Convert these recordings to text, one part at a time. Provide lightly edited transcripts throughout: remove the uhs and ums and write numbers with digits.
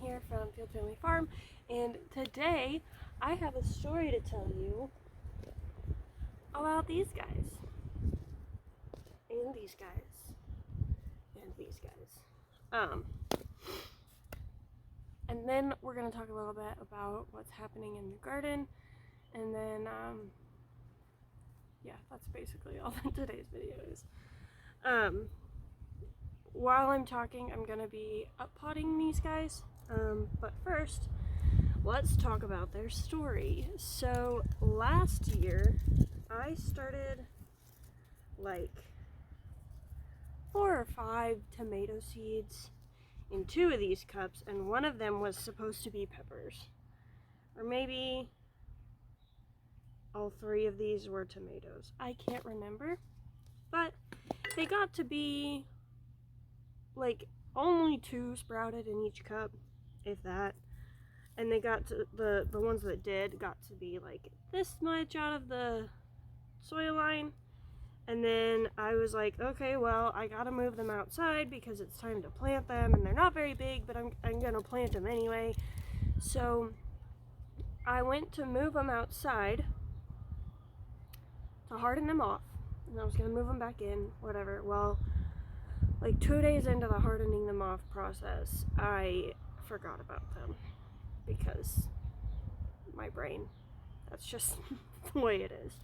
here from Field Family Farm, and today I have a story to tell you about these guys, and these guys, and these guys. And then we're going to talk a little bit about what's happening in the garden, and then, yeah, that's basically all that today's video is. While I'm talking, I'm going to be up-potting these guys, but first, let's talk about their story. So, last year, I started, like, 4 or 5 tomato seeds in 2 of these cups, and one of them was supposed to be peppers. Or maybe all 3 of these were tomatoes. I can't remember, but they got to be like only 2 sprouted in each cup, if that. And they got to, the ones that did got to be like this much out of the soil line. And then I was like, okay, well, I gotta move them outside because it's time to plant them, and they're not very big, but I'm gonna plant them anyway. So I went to move them outside to harden them off, and I was gonna move them back in, whatever. Well, like 2 days into the hardening them off process, I forgot about them because my brain, that's just the way it is.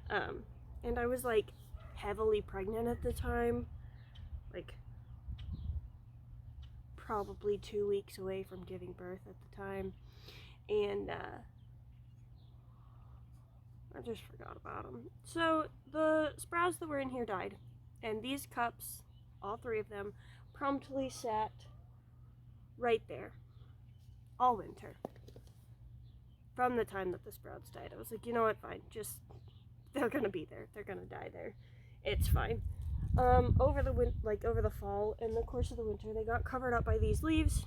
And I was like heavily pregnant at the time, like probably 2 weeks away from giving birth at the time, and I just forgot about them. So the sprouts that were in here died, and these cups, all 3 of them, promptly sat right there all winter. From the time that the sprouts died, I was like, you know what, fine, just, they're gonna be there, they're gonna die there, it's fine. Over the fall, in the course of the winter, they got covered up by these leaves,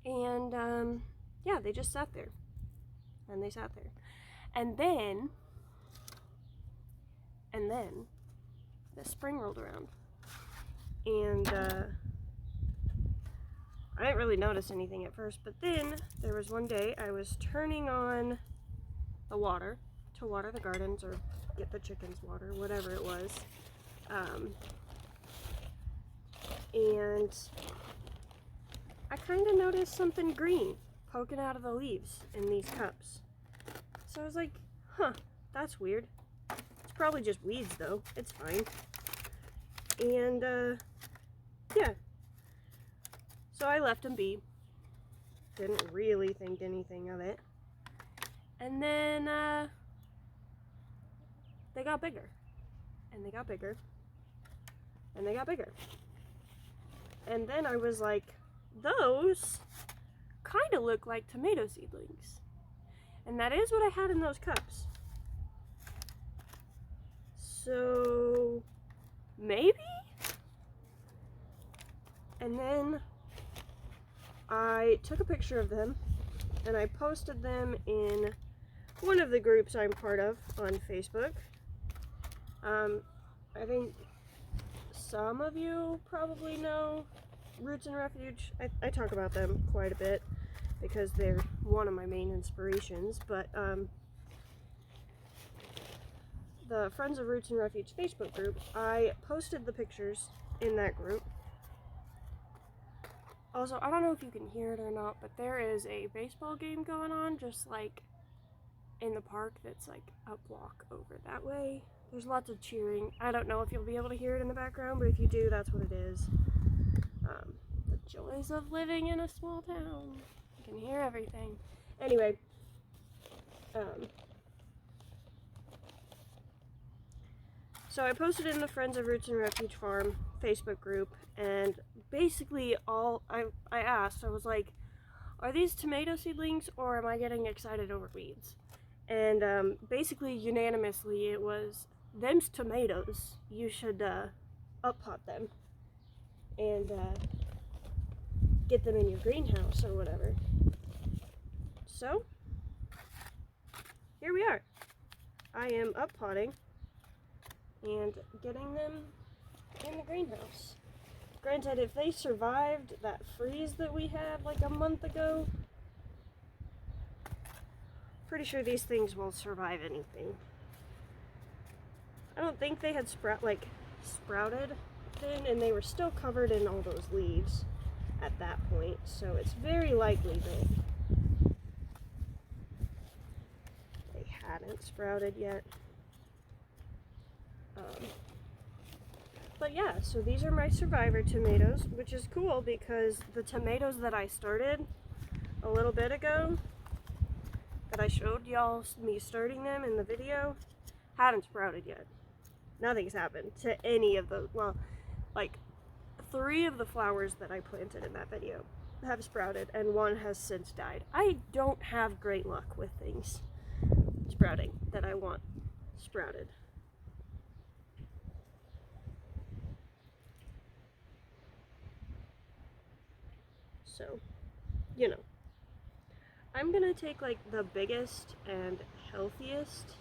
and yeah, they just sat there, and they sat there, and then the spring rolled around, and I didn't really notice anything at first, but then there was one day I was turning on the water to water the gardens or get the chickens water, whatever it was, and I kind of noticed something green poking out of the leaves in these cups. So I was like, huh, that's weird. It's probably just weeds though, it's fine. And yeah, so I left them be. Didn't really think anything of it. And then they got bigger, and they got bigger, and they got bigger. And then I was like, those kind of look like tomato seedlings. And that is what I had in those cups. So maybe? And then I took a picture of them and I posted them in one of the groups I'm part of on Facebook. I think some of you probably know Roots and Refuge. I talk about them quite a bit because they're one of my main inspirations, but the Friends of Roots and Refuge Facebook group, I posted the pictures in that group. Also, I don't know if you can hear it or not, but there is a baseball game going on just like in the park that's like a block over that way. There's lots of cheering. I don't know if you'll be able to hear it in the background, but if you do, that's what it is. The joys of living in a small town. You can hear everything. Anyway, so I posted in the Friends of Roots and Refuge Farm Facebook group, and basically all I asked, I was like, are these tomato seedlings or am I getting excited over weeds? And basically unanimously it was, them's tomatoes, you should up-pot them and get them in your greenhouse or whatever. So here we are. I am up-potting and getting them in the greenhouse. Granted, if they survived that freeze that we had like a month ago, pretty sure these things will survive anything. I don't think they had sprouted then, and they were still covered in all those leaves at that point, so it's very likely that they hadn't sprouted yet. But yeah, so these are my survivor tomatoes, which is cool because the tomatoes that I started a little bit ago, that I showed y'all me starting them in the video, haven't sprouted yet. Nothing's happened to any of those. Well, like 3 of the flowers that I planted in that video have sprouted, and 1 has since died. I don't have great luck with things sprouting that I want sprouted. So, you know, I'm gonna take like the biggest and healthiest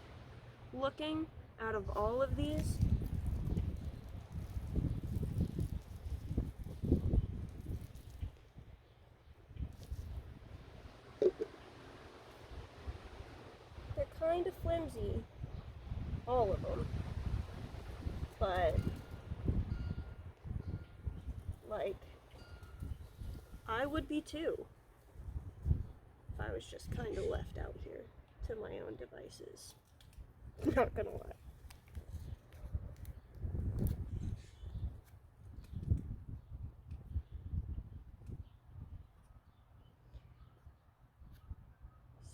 looking out of all of these. They're kind of flimsy, all of them, but like, I would be too if I was just kind of left out here to my own devices. Not gonna lie.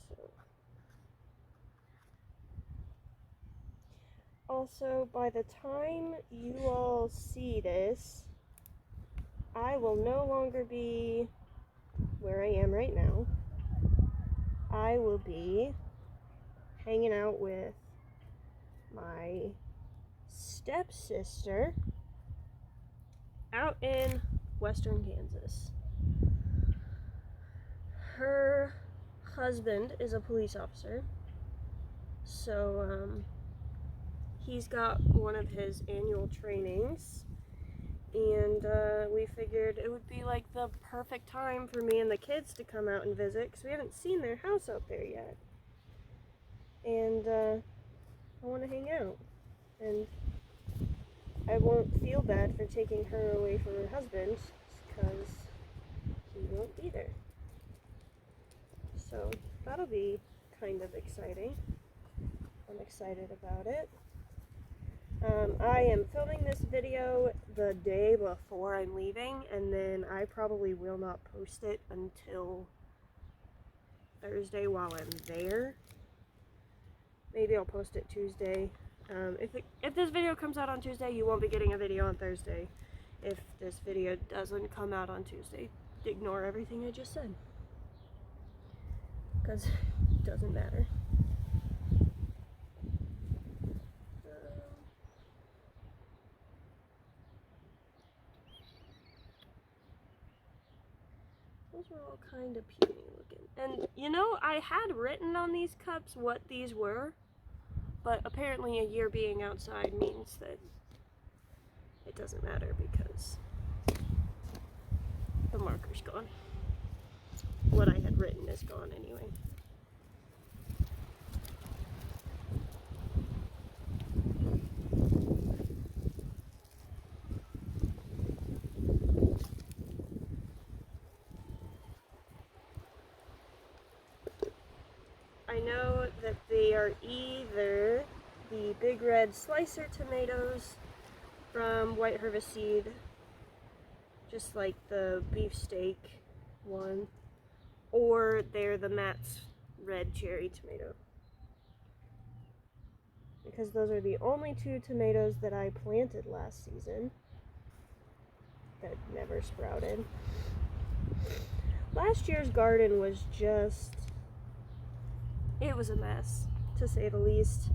So, also, by the time you all see this, I will no longer be where I am right now. I will be hanging out with my stepsister out in western Kansas. Her husband is a police officer, so he's got one of his annual trainings, and we figured it would be like the perfect time for me and the kids to come out and visit, because we haven't seen their house out there yet, and I want to hang out, and I won't feel bad for taking her away from her husband, because he won't be there. So that'll be kind of exciting. I'm excited about it. I am filming this video the day before I'm leaving, and then I probably will not post it until Thursday while I'm there. Maybe I'll post it Tuesday. If this video comes out on Tuesday, you won't be getting a video on Thursday. If this video doesn't come out on Tuesday, ignore everything I just said, because it doesn't matter. Those are all kind of puny looking. And, you know, I had written on these cups what these were, but apparently a year being outside means that it doesn't matter because the marker's gone. What I had written is gone anyway. I know that they are either the big red slicer tomatoes from White Harvest Seed, just like the beefsteak one, or they're the Matt's red cherry tomato. Because those are the only 2 tomatoes that I planted last season that never sprouted. Last year's garden was just, it was a mess, to say the least.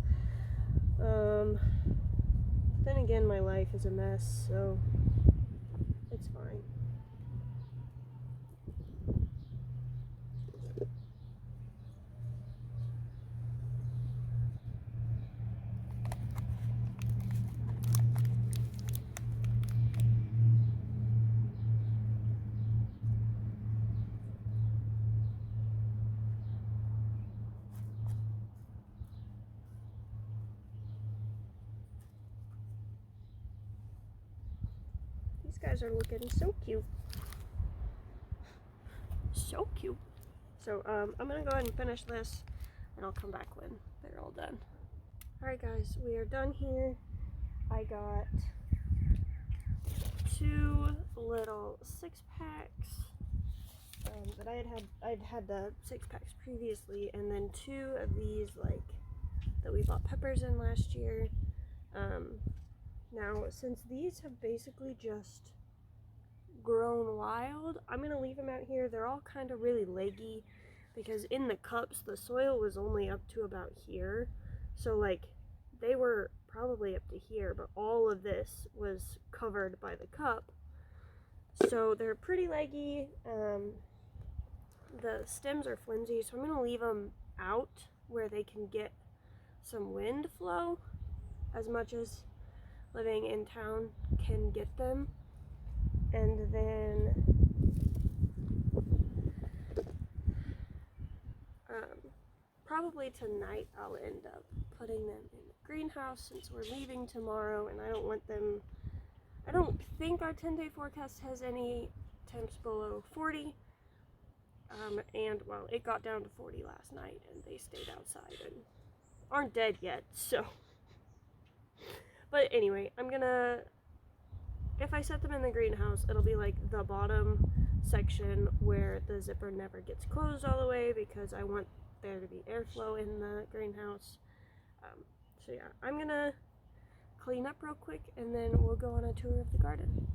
Then again, my life is a mess, so it's fine. These guys are looking so cute. So cute. So I'm gonna go ahead and finish this and I'll come back when they're all done. Alright guys, we are done here. I got 2 little 6-packs that I'd had the 6-packs previously, and then 2 of these like that we bought peppers in last year. Now since these have basically just grown wild, I'm gonna leave them out here. They're all kind of really leggy because in the cups the soil was only up to about here, so like they were probably up to here, but all of this was covered by the cup, so they're pretty leggy. The stems are flimsy, so I'm gonna leave them out where they can get some wind flow as much as living in town can get them. And then probably tonight I'll end up putting them in the greenhouse since we're leaving tomorrow, and I don't want them, I don't think our 10-day forecast has any temps below 40. And well, it got down to 40 last night and they stayed outside and aren't dead yet, so. But anyway, I'm gonna, if I set them in the greenhouse, it'll be like the bottom section where the zipper never gets closed all the way because I want there to be airflow in the greenhouse. So yeah, I'm gonna clean up real quick and then we'll go on a tour of the garden.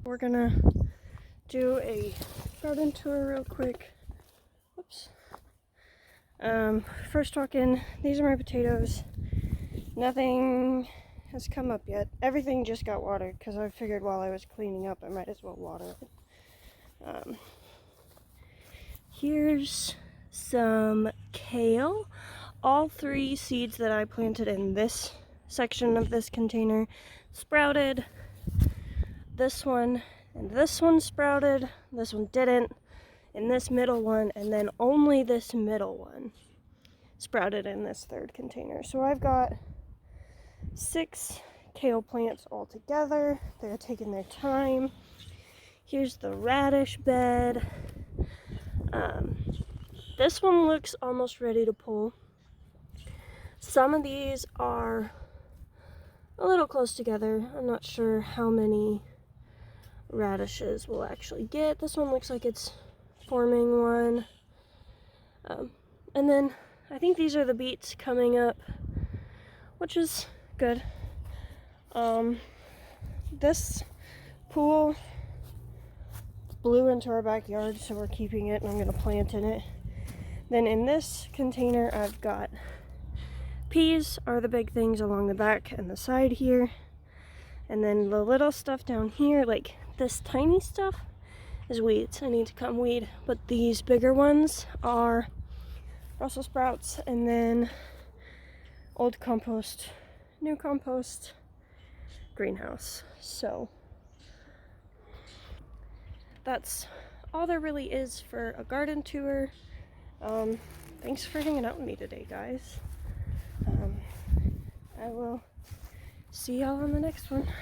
We're gonna do a garden tour real quick. Whoops. First walk in, these are my potatoes. Nothing has come up yet. Everything just got watered because I figured while I was cleaning up I might as well water it. Here's some kale. All 3 seeds that I planted in this section of this container sprouted. This one and this one sprouted, this one didn't, and this middle one, and then only this middle one sprouted in this 3rd container. So I've got 6 kale plants all together. They're taking their time. Here's the radish bed. This one looks almost ready to pull. Some of these are a little close together. I'm not sure how many radishes we'll actually get. This one looks like it's forming one. And then I think these are the beets coming up, which is good. This pool blew into our backyard, so we're keeping it and I'm gonna plant in it. Then in this container I've got peas are the big things along the back and the side here. And then the little stuff down here, like this tiny stuff, is weeds. I need to cut weed. But these bigger ones are Brussels sprouts, and then old compost, new compost, greenhouse. So that's all there really is for a garden tour. Thanks for hanging out with me today, guys. I will see y'all on the next one.